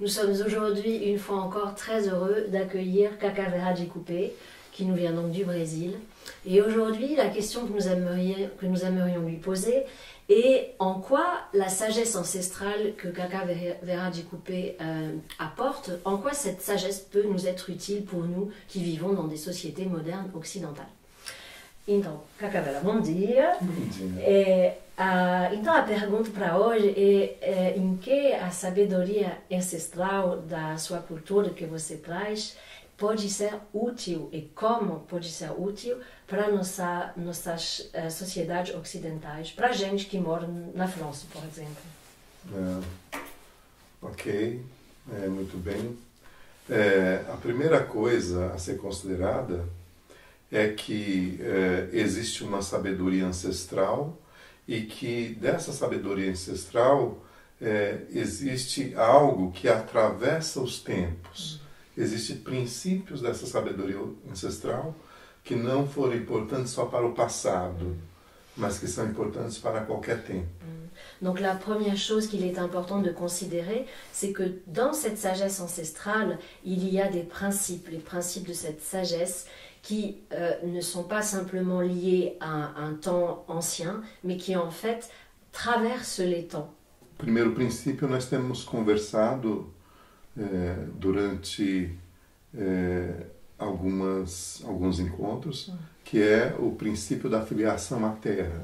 Nous sommes aujourd'hui, une fois encore, très heureux d'accueillir Cacá Verade Coupé, qui nous vient donc du Brésil. Et aujourd'hui, la question que nous aimerions lui poser est en quoi la sagesse ancestrale que Cacá Verade Coupé apporte, en quoi cette sagesse peut nous être utile pour nous qui vivons dans des sociétés modernes occidentales. Então, Cacá Vera, bom dia. Bom dia. Então a pergunta para hoje é em que a sabedoria ancestral da sua cultura que você traz pode ser útil e como pode ser útil para nossas sociedades ocidentais, para a gente que mora na França, por exemplo. Ok, muito bem. A primeira coisa a ser considerada é que existe uma sabedoria ancestral e que dessa sabedoria ancestral existe algo que atravessa os tempos. Existem princípios dessa sabedoria ancestral que não foram importantes só para o passado, mas que são importantes para qualquer tempo. Donc la première chose qu'il est important de considérer, c'est que dans cette sagesse ancestrale, il y a des principes, les principes de cette sagesse qui ne sont pas simplement liés à un temps ancien, mais qui en fait traversent les temps. Primeiro princípio, nós temos conversado durante alguns encontros, que é o princípio da filiação à terra,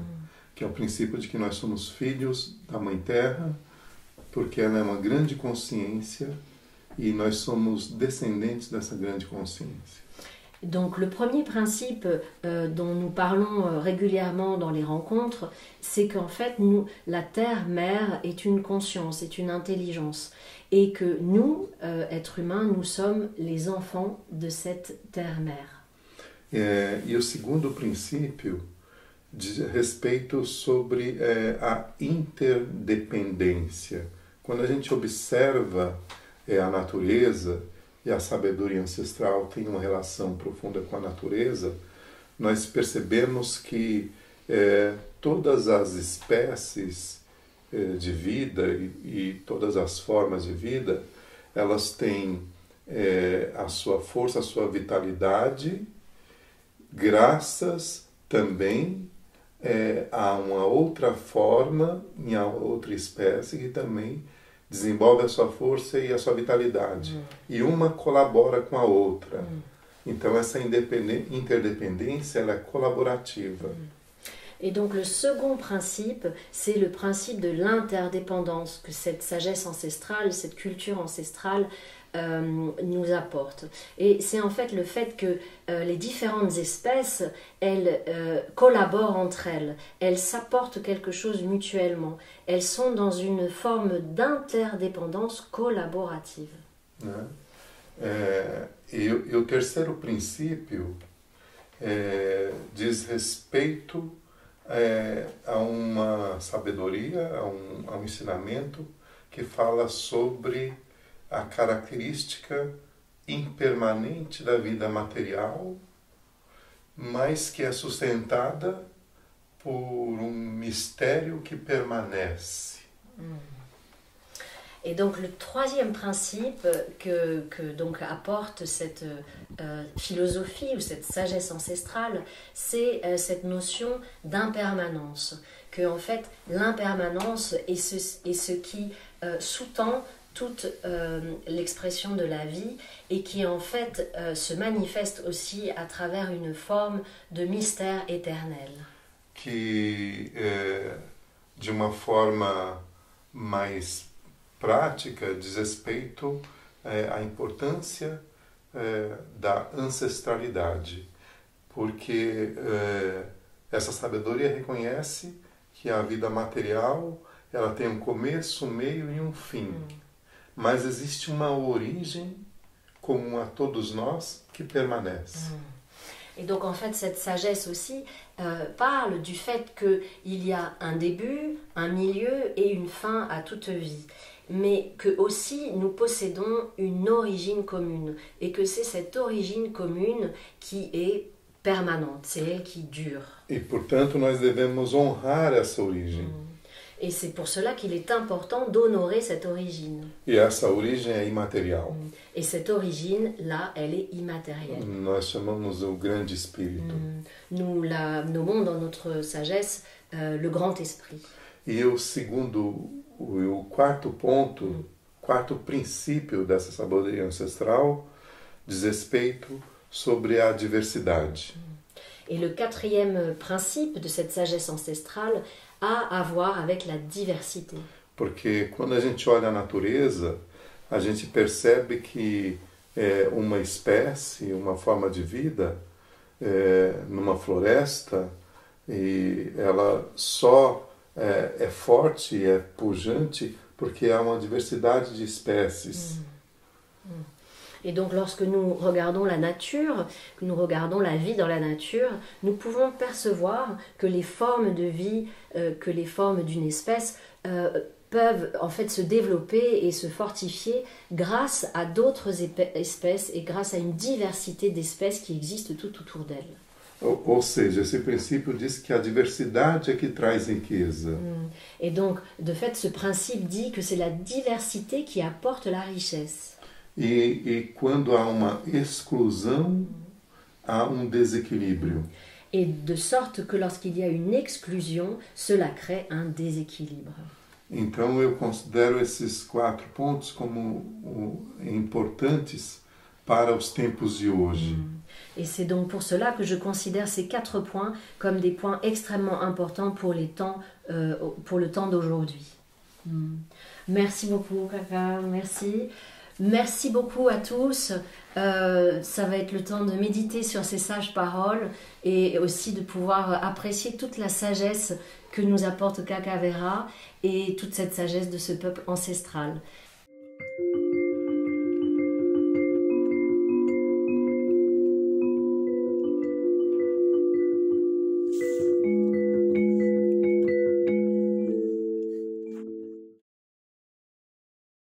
que é o princípio de que nós somos filhos da Mãe Terra, porque ela é uma grande consciência e nós somos descendentes dessa grande consciência. Donc le premier principe dont nous parlons régulièrement dans les rencontres, c'est qu'en fait, la Terre-Mère est une conscience, est une intelligence. Et que nous, êtres humains, nous sommes les enfants de cette Terre-Mère. E o segundo princípio diz respeito sobre a interdependência. Quando a gente observa a natureza, e a sabedoria ancestral tem uma relação profunda com a natureza, nós percebemos que todas as espécies de vida e todas as formas de vida, elas têm a sua força, a sua vitalidade, graças também a uma outra forma, em outra espécie que também desenvolve a sua força e a sua vitalidade. E uma colabora com a outra. Então essa interdependência, ela é colaborativa. Et donc le second principe, c'est le principe de l'interdépendance que cette sagesse ancestrale, cette culture ancestrale nous apporte. Et c'est en fait le fait que les différentes espèces, elles collaborent entre elles, elles s'apportent quelque chose mutuellement, elles sont dans une forme d'interdépendance collaborative. E o terceiro princípio diz respeito a uma sabedoria, a um ensinamento que fala sobre a característica impermanente da vida material, mas que é sustentada por um mistério que permanece. Et donc le troisième principe que donc apporte cette philosophie ou cette sagesse ancestrale, c'est cette notion d'impermanence. Que en fait l'impermanence est ce qui sous-tend toute l'expression de la vie et qui en fait se manifeste aussi à travers une forme de mystère éternel. Que de uma forma mais prática diz respeito à importância da ancestralidade, porque essa sabedoria reconhece que a vida material ela tem um começo, um meio e um fim. Mas existe uma origem comum a todos nós que permanece. Et donc en fait cette sagesse aussi parle du fait qu'il y a un début, un milieu et une fin à toute vie. Mais que aussi nous possédons une origine commune et que c'est cette origine commune qui est permanente, c'est elle qui dure. E portanto nós devemos honrar essa origem. Et c'est pour cela qu'il est important d'honorer cette origine. E essa origem é imaterial. Et cette origine-là, elle est immatérielle. Nós chamamos o grande espírito. Nous la nommons dans notre sagesse le grand esprit. E o quarto ponto, quarto princípio dessa sabedoria ancestral, diz respeito sobre a diversidade. Et le quatrième principe de cette sagesse ancestrale a à voir avec la diversité. Porque quando a gente olha a natureza, a gente percebe que uma espécie, uma forma de vida, numa floresta, e ela só é forte, é pujante, porque há uma diversidade de espécies. Et donc lorsque nous regardons la nature, que nous regardons la vie dans la nature, nous pouvons percevoir que les formes de vie, que les formes d'une espèce peuvent en fait se développer et se fortifier grâce à d'autres espèces et grâce à une diversité d'espèces qui existent tout autour d'elles. Ou seja, esse princípio diz que a diversidade é que traz riqueza. Et donc, de fait, ce principe dit que c'est la diversité qui apporte la richesse. E quando há uma exclusão, há desequilíbrio. Et de sorte que lorsqu'il y a une exclusion, cela crée un déséquilibre. Então eu considero esses 4 pontos como importantes para os tempos de hoje. Et c'est donc pour cela que je considère ces 4 points comme des points extrêmement importants pour le temps d'aujourd'hui. Merci beaucoup, Kaka, merci. Merci beaucoup à tous. Ça va être le temps de méditer sur ces sages paroles et aussi de pouvoir apprécier toute la sagesse que nous apporte Kakavera et toute cette sagesse de ce peuple ancestral.